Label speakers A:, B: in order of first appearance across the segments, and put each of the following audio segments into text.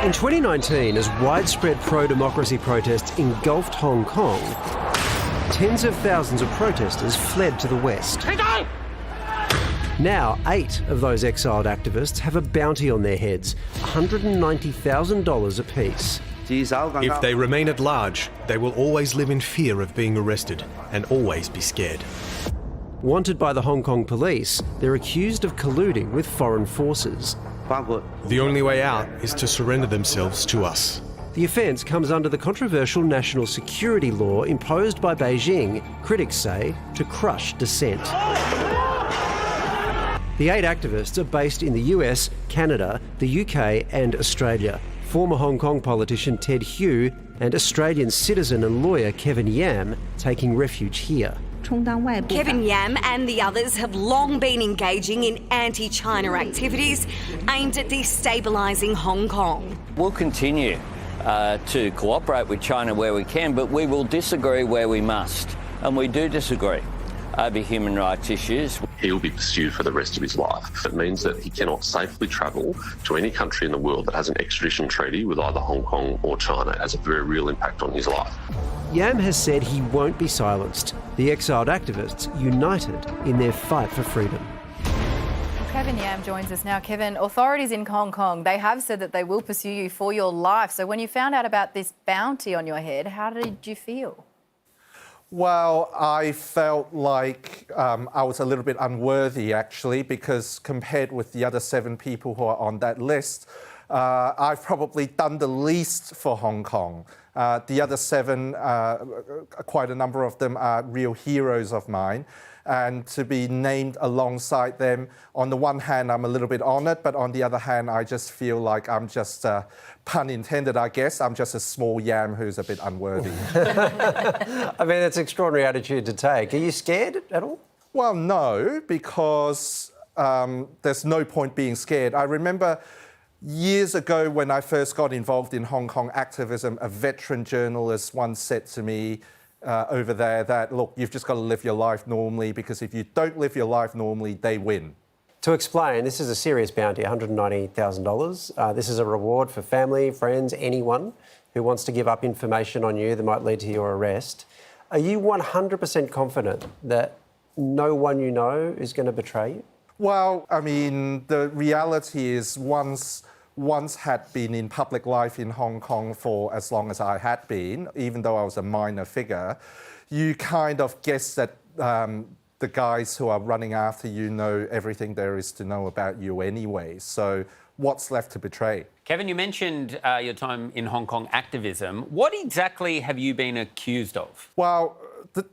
A: In 2019, as widespread pro-democracy protests engulfed Hong Kong, tens of thousands of protesters fled to the west. Now, 8 of those exiled activists have a bounty on their heads, $190,000 apiece.
B: If they remain at large, they will always live in fear of being arrested and always be scared.
A: Wanted by the Hong Kong police, they're accused of colluding with foreign forces.
B: The only way out is to surrender themselves to us.
A: The offence comes under the controversial national security law imposed by Beijing, critics say, to crush dissent. The 8 activists are based in the US, Canada, the UK and Australia. Former Hong Kong politician Ted Hui and Australian citizen and lawyer Kevin Yam taking refuge here.
C: Kevin Yam and the others have long been engaging in anti-China activities aimed at destabilising Hong Kong.
D: We'll continue to cooperate with China where we can, but we will disagree where we must. And we do disagree over human rights issues.
E: He'll be pursued for the rest of his life. It means that he cannot safely travel to any country in the world that has an extradition treaty with either Hong Kong or China. It has a very real impact on his life.
A: Yam has said he won't be silenced. The exiled activists united in their fight for freedom.
F: Kevin Yam joins us now. Kevin, authorities in Hong Kong, they have said that they will pursue you for your life. So when you found out about this bounty on your head, how did you feel?
G: Well, I felt like I was a little bit unworthy, actually, because compared with the other 7 people who are on that list, I've probably done the least for Hong Kong. The other 7, quite a number of them are real heroes of mine. And to be named alongside them, on the one hand, I'm a little bit honoured, but on the other hand, I just feel like I'm just, pun intended, I guess, I'm just a small yam who's a bit unworthy.
A: I mean, that's an extraordinary attitude to take. Are you scared at all?
G: Well, no, because there's no point being scared. I remember years ago when I first got involved in Hong Kong activism, a veteran journalist once said to me, over there that, look, you've just got to live your life normally, because if you don't live your life normally, they win.
A: To explain, this is a serious bounty, $190,000. This is a reward for family, friends, anyone who wants to give up information on you that might lead to your arrest. Are you 100% confident that no one you know is going to betray you?
G: Well, I mean, the reality is once had been in public life in Hong Kong for as long as I had been, even though I was a minor figure, you kind of guess that the guys who are running after you know everything there is to know about you anyway. So what's left to betray?
H: Kevin, you mentioned your time in Hong Kong activism. What exactly have you been accused of?
G: Well,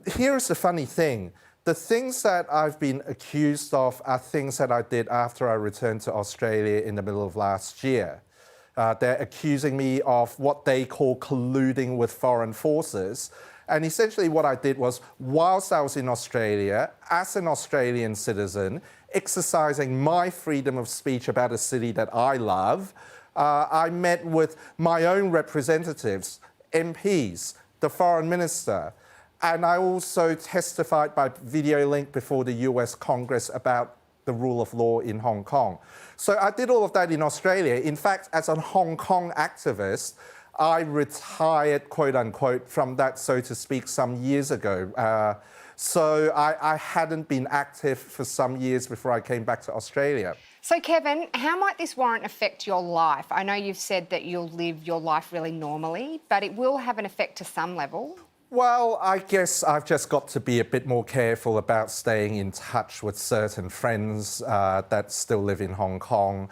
G: here's the funny thing. The things that I've been accused of are things that I did after I returned to Australia in the middle of last year. They're accusing me of what they call colluding with foreign forces. And essentially what I did was, whilst I was in Australia, as an Australian citizen, exercising my freedom of speech about a city that I love, I met with my own representatives, MPs, the Foreign Minister, and I also testified by video link before the US Congress about the rule of law in Hong Kong. So I did all of that in Australia. In fact, as a Hong Kong activist, I retired, quote unquote, from that, so to speak, some years ago. So I hadn't been active for some years before I came back to Australia.
I: So, Kevin, how might this warrant affect your life? I know you've said that you'll live your life really normally, but it will have an effect to some level.
G: Well, I guess I've just got to be a bit more careful about staying in touch with certain friends that still live in Hong Kong.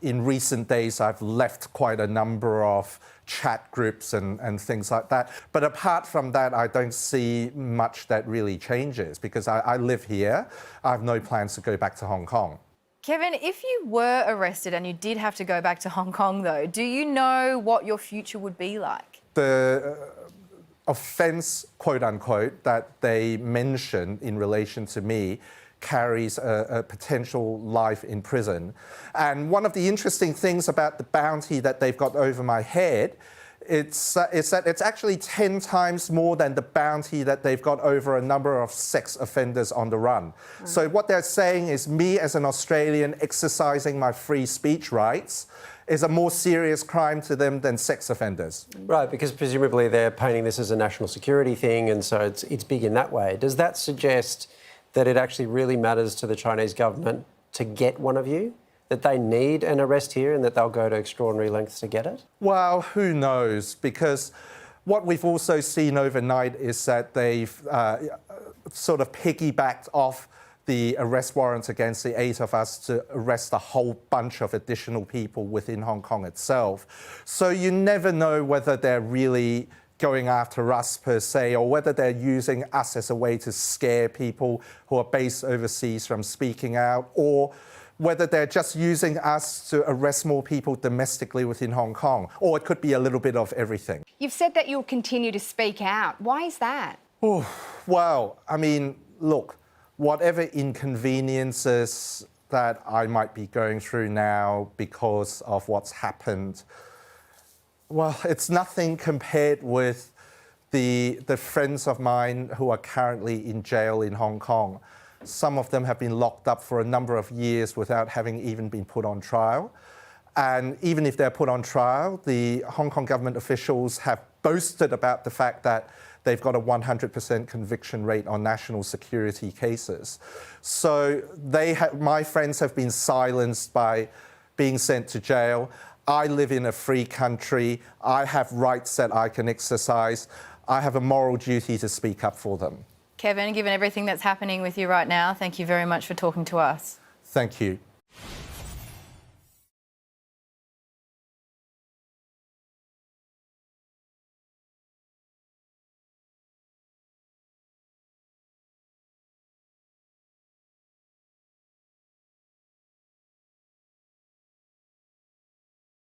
G: In recent days, I've left quite a number of chat groups and things like that. But apart from that, I don't see much that really changes, because I live here. I have no plans to go back to Hong Kong.
F: Kevin, if you were arrested and you did have to go back to Hong Kong, though, do you know what your future would be like?
G: The offence, quote unquote, that they mention in relation to me carries a potential life in prison. And one of the interesting things about the bounty that they've got over my head, it's that it's actually 10 times more than the bounty that they've got over a number of sex offenders on the run. So what they're saying is me as an Australian exercising my free speech rights is a more serious crime to them than sex offenders.
A: Right, because presumably they're painting this as a national security thing, and so it's big in that way. Does that suggest that it actually really matters to the Chinese government to get one of you? That they need an arrest here and that they'll go to extraordinary lengths to get it?
G: Well, who knows? Because what we've also seen overnight is that they've sort of piggybacked off the arrest warrants against the 8 of us to arrest a whole bunch of additional people within Hong Kong itself. So you never know whether they're really going after us per se, or whether they're using us as a way to scare people who are based overseas from speaking out, or whether they're just using us to arrest more people domestically within Hong Kong, or it could be a little bit of everything.
I: You've said that you'll continue to speak out. Why is that?
G: Well, I mean, look, whatever inconveniences that I might be going through now because of what's happened, well, it's nothing compared with the friends of mine who are currently in jail in Hong Kong. Some of them have been locked up for a number of years without having even been put on trial. And even if they're put on trial, the Hong Kong government officials have boasted about the fact that they've got a 100% conviction rate on national security cases. So my friends have been silenced by being sent to jail. I live in a free country. I have rights that I can exercise. I have a moral duty to speak up for them.
F: Kevin, given everything that's happening with you right now, thank you very much for talking to us.
G: Thank you.